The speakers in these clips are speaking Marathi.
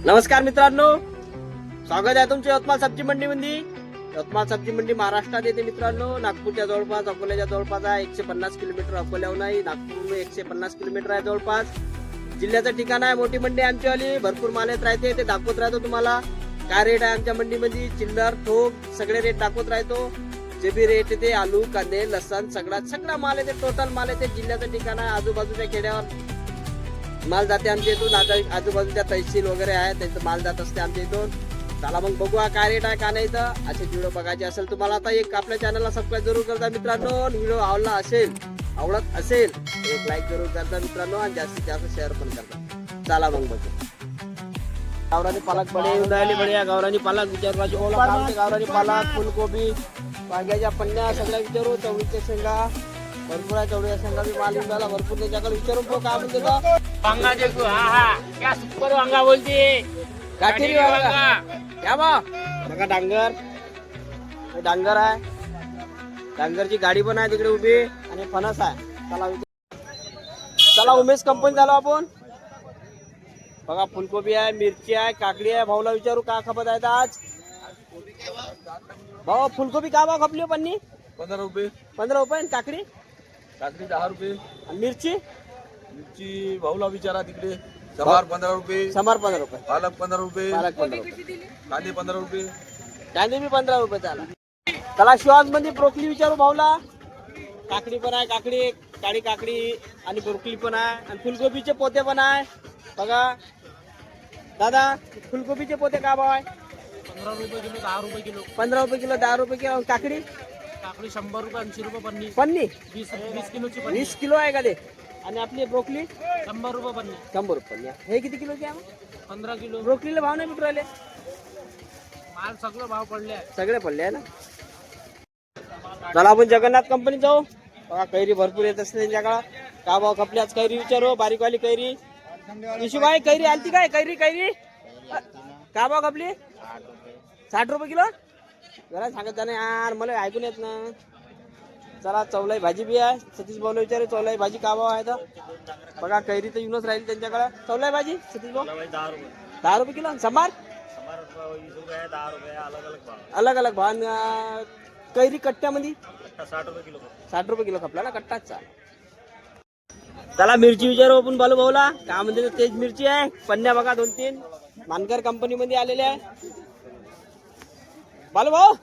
नमस्कार मित्रांनो, स्वागत आहे तुमच्या यवतमाळ सब्जी मंडी मध्ये। यवतमाळ सब्जी मंडी महाराष्ट्रात येते मित्रांनो। नागपूरच्या जवळपास, अकोल्याच्या जवळपास आहे। 150 किलोमीटर अकोल्याहून आहे, नागपूरहून 150 किलोमीटर आहे जवळपास। जिल्ह्याचं ठिकाण आहे मोठी मंडी आमचीवाली। भरपूर माल येत राहते, ते दाखवत राहतो तुम्हाला काय रेट आहे आमच्या मंडीमध्ये। चिल्लर ठोक सगळे रेट दाखवत राहतो। जे बी रेट येते आलू, कांदे, लसण सगळा माल येते, टोटल माल येते। जिल्ह्याचं ठिकाण आहे, आजूबाजूच्या खेड्यावर माल जाते आमच्या इथून। आजूबाजूच्या तहसील वगैरे आहे, त्यांचं माल जात असते आमच्या इथून। चला मग बघूया काय रेट आहे का नाही। तर असे व्हिडिओ बघायचे असेल तुम्हाला आता एक आपल्या चॅनलला सबस्क्राईब जरूर करता मित्रांनो। व्हिडिओ आवडत असेल एक लाईक जरूर करता मित्रांनो, आणि जास्तीत जास्त शेअर पण करता। चला मग बघू। गावरानी पालक बडे उडायले बढिया गावरानी पालक विचारवाची ओला कामते। गावरानी पालक, फुलकोबी, वांग्याच्या पन्न्या सगळ्या विचारू। चवळीच्या शेंगा भरपूर आहे, चवळीच्या शेंगा बी माल उडाला भरपूर। त्याच्याकडे विचारून तो काय म्हणते तो वांगा देखो। हा क्या सुपर वांगा बोलते। गाठीरी वांगा या बघा। डांगर आहे, डांगरची गाडी पण आहे तिकडे उभी, आणि फणस आहे। चला उमेश कंपनी झालो आपण। बघा फुलकोबी आहे, मिरची आहे, काकडी आहे। भाऊला विचारू का खपत आहे आज भाऊ। फुलकोबी का भाव खपली पन्नी? 15 रुपये। 15 रुपये। आणि काकडी? काकडी 10 रुपये। आणि मिरची? मिरची भाऊला विचारा तिकडे। समार 15 रुपये। समार 15 रुपये। पालक 15 रुपये। पालक 15 रुपये। कांदे 15 रुपये। कांदे बी 15 रुपये। चला शिवाज मध्ये ब्रोकली विचारू भाऊला। काकडी पण आहे, काळी काकडी आणि ब्रोकली पण आहे, आणि फुलकोबीचे पोते पण आहे। बघा दादा, फुलकोबीचे पोते का भाव आहे? 15 रुपये किलो, 10 रुपये किलो। 15 रुपये किलो, 10 रुपये किलो। काकडी? काकडी 100 रुपये, 80 रुपये पन्नी। पन्नी 20 किलोची पन्नी। 20 किलो आहे का ते? आणि आपली ब्रोकली 100 रुपये पन्नी। 100 रुपये। हे किती किलोची आहे मग? 15 किलो। ब्रोकलीला भाव नाही भेटू राहिले? माल सगळं भाव पडले आहे। सगळे पडले आहे ना। चला आपण जगन्नाथ कंपनी जाऊ। बघा कैरी भरपूर येत असते त्यांच्याकडे। का भाव खपली आज कैरी विचारू। बारीकवाली कैरी विशुभाई, कैरी आलती काय? कैरी का भाव खपली? 60 रुपये किलो। जरा सांगत जा ना यार, मला ऐकून येत ना। चला चवलाई भाजी बी आहे। सतीश भाऊला विचारू चवलाई भाजी का भाव आहे तर। बघा कैरी तर येऊनच राहील त्यांच्याकडे। चवलाई भाजी सतीश भाऊ 10 रुपये किलो। संभार अलग अलग भाव। कैरी कट्ट्यामध्ये 60 रुपये किलो खपला ना कट्टाच। चाल चला मिरची विचारू आपण बालू भाऊला का म्हणते। तेज मिरची आहे, पन्न्या बघा 2-3 मानकर कंपनी मध्ये आलेले आहे। बालू भाऊ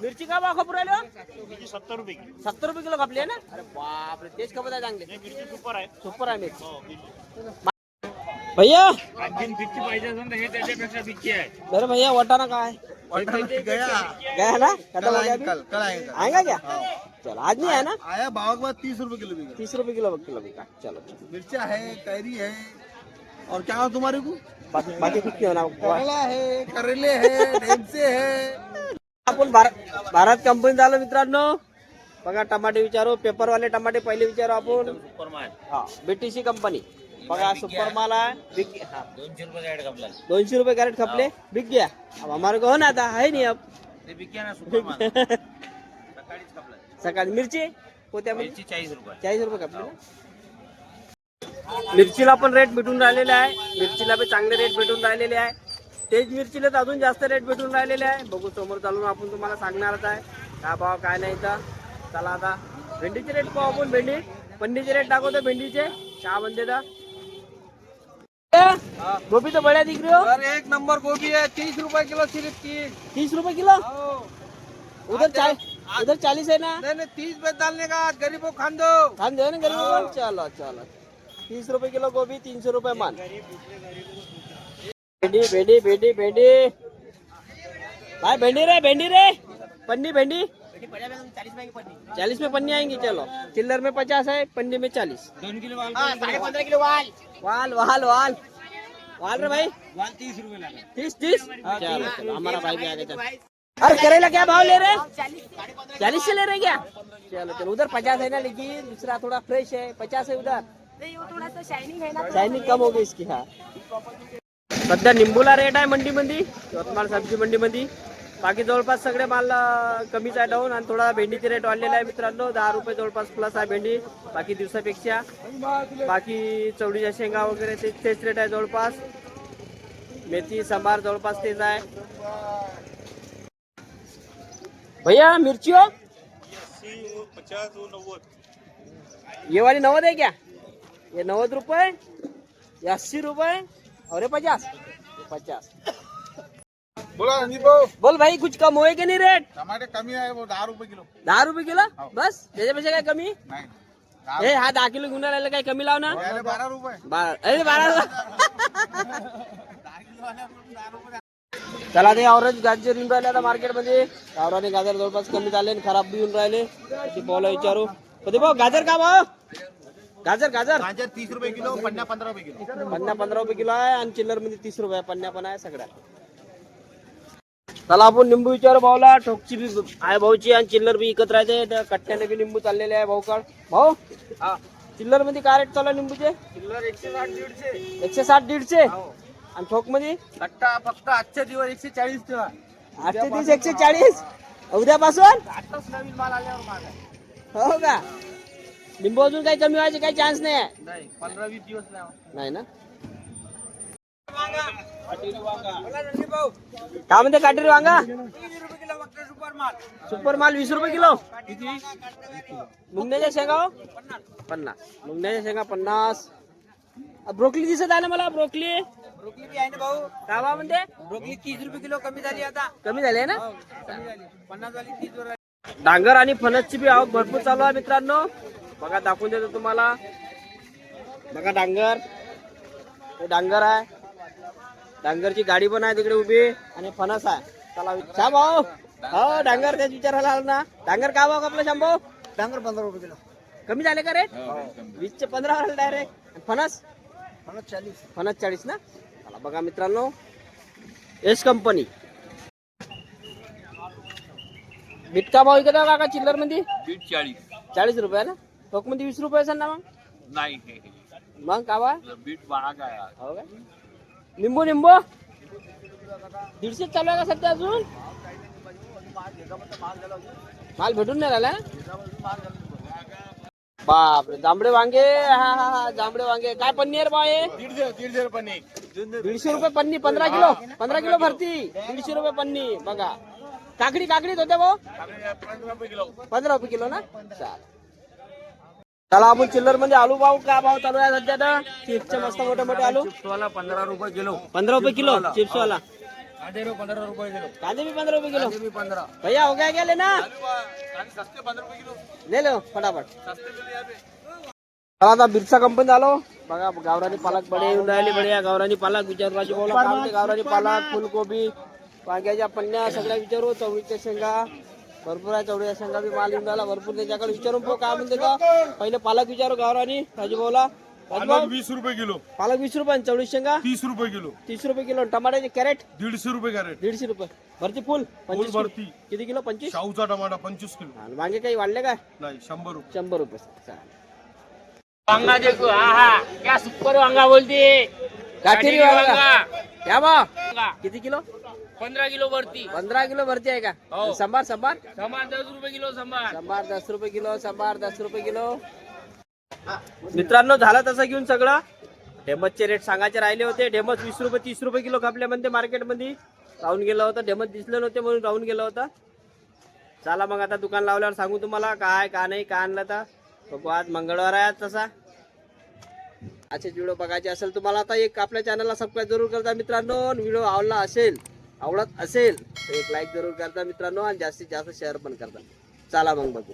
मिरची का भाव खपू राहिले? 70 रुपये 70 रुपये किलो खपली आहे ना। अरे बापरे, तेज खपत आहे चांगले। मिरची सुपर आहे। सुपर आहे मिरची भैया। आणखीन फिक्की पाहिजे असेल तर हे त्याच्यापेक्षा फिक्की आहे। अरे भैया वटाना काय गया ना? कल आएगा क्या? चलो आज नहीं है ना। आया भाव के बाद 30 रुपए किलो बिका। 30 रुपये किलो बिका। चलो मिर्चा है, कैरी है, और क्या हो तुम्हारे को? बाकी कुछ नहीं होना। करला है, करेले है, ढेमसे है। आपण भारत कंपनी झालो मित्रांनो। बघा टमाटे विचारू, पेपरवाले टमाटे पहिले विचारू आपण। हा बीटीसी कंपनी बघा सुपर माल आहे। 200 रुपये कॅरेट खपला। 200 रुपये कैरेट खपले, बिक गया। अब हमारे को हो ना था है नहीं अब। ते बिक्या ना सुपर माल। सकाळीच खपला। सकाळी मिरची पोत्यामध्ये मिरची 40 रुपये। 40 रुपये खपले ना। मिरचीला पण रेट भेटून राहिलेले आहे। मिरचीला पण चांगले रेट भेटून राहिलेले आहे। तेज मिरचीला तर अजून जास्त रेट भेटून राहिलेले आहे। बघू समोर चालून आपण तुम्हाला सांगणारच आहे काय भाव काय नाही तर। चला आता भेंडीचे रेट पाहू आपण। भेंडी पन्नीचे रेट दाखवतो भेंडीचे। चहा बनते तर गोभी तो बढ़िया दिख रही हो। अरे एक नंबर गोभी है, 30 रुपए किलो सिर्फ। 30 रुपए किलो। उधर 40 है ना। नहीं 30 में डालने का, गरीबों खान दो। खान दे ना गरीबों को। चलो 30 रुपए किलो गोभी, 300 रुपए मान। भेंडी भाई भेंडी रे पन्नी भेंडी 40 में पन्नी आएंगी। चलो चिल्लर में 50 है, पन्नी में 40। 2 किलो वाल, 15 किलो वाल रे भाई। वाल 30 रुपये लगा। 30 चलो हमारा भाई भी आ गया। अरे करेला क्या भाव ले रहे? 40 से ले रहे क्या? चलो उधर 50 है ना, लेकिन दूसरा थोड़ा फ्रेश है। 50 है उधर, थोड़ा सा शाइनिंग है ना। शाइनिंग कम हो गई इसकी। हाँ सध्या निंबूला रेट आहे मंडी मध्ये, यवतमाळ सब्जी मंडी मध्ये। बाकी जवळपास सगळे माल कमीच आहे डाऊन, आणि थोडा भेंडीचे रेट वाढलेला आहे मित्रांनो। 10 रुपये जवळपास प्लस आहे भेंडी बाकी दिवसापेक्षा। बाकी चवळीच्या शेंगा वगैरे तेच रेट आहे जवळपास। मेथी सांबार जवळपास तेच आहे. भैया मिर्ची हो 50 और 90. ये वाली 90 है क्या? ये 90 रुपए, ये 80 रुपए और ये 50. 50. बोला रणजित भाऊ बोल भाई कुछ कम होए की नाही रेट? टमाटे कमी आहे वो 10 रुपये किलो. 10 रुपये किलो बस, त्याच्यापेक्षा काय कमी? नाही हे हा 10 किलो घेऊन राहिला काही कमी लाव ना. 12 रुपये. अरे 12. चला ते ऑरेंज गाजर येऊन राहिले आता मार्केटमध्ये. गावराने गाजर जवळपास कमी झाले आणि खराब बी येऊन राहिले. ते पावला विचारू कधी भाऊ गाजर का भाऊ? गाजर गाजर गाजर 30 रुपये किलो, पन्ना 15 रुपये किलो. पन्ना 15 रुपये किलो आहे आणि चिल्लर मध्ये 30 रुपये पन्ना पण आहे सगळ्या. चला आपण निंबू विचारू भाऊला. ठोकची बी आहे भाऊची आणि चिल्लर बी इकत राहते. त्या कट्ट्याने बी निंबू चाललेले आहे भाऊकड. भाऊ चिल्लर मध्ये काय रेट चालू आहे निंबूचे? चिल्लर 160 150. 160 150 आणि ठोक मध्ये कट्टा फक्त आजच्या दिवस 140 ठेवा. आजचे दिवस 140. उद्यापासून आताच नवीन माल आल्यावर माल आहे. हो का? लिंबू अजून काही कमी व्हायचे काही चान्स नाही आहे? नाही 15-20 दिवस नाही ना. काय म्हणते काटेरी वांगा? सुपर माल 20 रुपये किलो. मुंगण्याच्या शेंगा हो? 50. मुंगण्याच्या शेंगा 50. ब्रोकली दिसत आहे ना मला. ब्रोकली बी आहे ना भाऊ. काय भाव म्हणते? ब्रोकली 30 रुपये किलो कमी झाली आता. कमी झाले ना. 50 वाली 30 वर. डांगर आणि फणसची बी आवक भरपूर चालू आहे मित्रांनो. बघा दाखवून देतो तुम्हाला. बघा डांगर, हे डांगर आहे. डांगरची गाडी पण आहे तिकडे उभी आणि फणस आहे. चला श्याम भाऊ. हो डांगर त्याच विचारायला आलो ना. डांगर काय भाव आपला श्याम भाऊ? डांगर 15 रुपये किलो. कमी झाले का रेट? 20 चे 15 आले डायरेक्ट. फणस 40. फणस 40 ना. चला बघा मित्रांनो एस कंपनी. बीट का भाव इकडे काका चिल्लर मध्ये? बीट 40. 40 रुपये ना. ठोक मध्ये 20 रुपये असेल ना मग. नाही मग का बा? बीट महाग आहे. हो का? निंबू निंबू 150 चालू आहे का सध्या अजून? माल भेटून नाही राहिला ना. बापरे जांभळे वांगे. हा हा हा जांभळे वांगे काय पन्नी आहे रे बा? हे 150 रुपये. 150 रुपये पन्नी. 15 किलो. 15 किलो भरती 150 रुपये पन्नी. बघा काकडी काकडीत होते भाऊ 15 रुपये किलो. 15 रुपये किलो ना. चला आपण चिल्लर मध्ये आलू भाऊ काय भाव चालू आहे सध्या? तर चिप्सचे मस्त मोठे मोठे आलू 15 रुपये किलो. 15 रुपये किलो चिप्स वाला. कांदे 15 रुपये किलो. कांदे भी 15 रुपये किलो. 15. भैया हो गया क्या लेना? सस्ते 15 रुपये किलो. ले लो फटाफट. चला आता बिरसा कंपनी आलो. बघा गावरानी पालक बडे येऊन राहिले. बढिया गावरानी पालक विचारू राजू भाऊला काय म्हणते. गावरानी पालक, फुलकोबी, वांग्याच्या पन्न्या सगळ्या विचारू. चवळीच्या शेंगा भरपूर आहे. चवळीच्या शेंगा बी माल येऊन राहिला भरपूर. त्याच्याकडे विचारून भाऊ काय म्हणते का. पहिले पालक विचारू गावरानी राजू भाऊला. 20 रुपये किलो. पालक 20 रुपये आणि चवळी शेंगा 30 रुपये किलो. 30 रुपये किलो. टमाट्याचे कॅरेट 150 रुपये कॅरेट. 150 रुपये. भरती फुल 25 किलो. भरती. किती किलो? 25. शाहूचा tomato 25 kilo. आणि वांगे काही वाढले काय? नाही 100 रुपये. 100 रुपये. चालेल. वांगा देखो. हा क्या सुपर वांगा बोलते. काटेरी वांगा क्या भाव? किती किलो? 15 किलो भरती. 15 किलो भरती आहे का? हो. सांबार सांबार समार 10 रुपये किलो. समार सांबार 10 रुपये किलो. सांबार 10 रुपये किलो. मित्रांनो झालं तसं घेऊन सगळं. ढेमसचे रेट सांगायचे राहिले होते. ढेमस 20 रुपये 30 रुपये किलो खपले म्हणते मार्केटमध्ये. राहून गेलं होतं. ढेमस दिसले नव्हते म्हणून राहून गेलं होतं. चला मग आता दुकान लावल्यावर सांगू तुम्हाला काय का नाही का आणलं तर. बघू आज मंगळवार आहे तसा. असेच व्हिडिओ बघायचे असेल तुम्हाला आता एक आपल्या चॅनलला सबस्क्राईब जरूर करता मित्रांनो. व्हिडिओ आवडत असेल तर एक लाईक जरूर करता मित्रांनो आणि जास्तीत जास्त शेअर पण करता. चला मग बघू.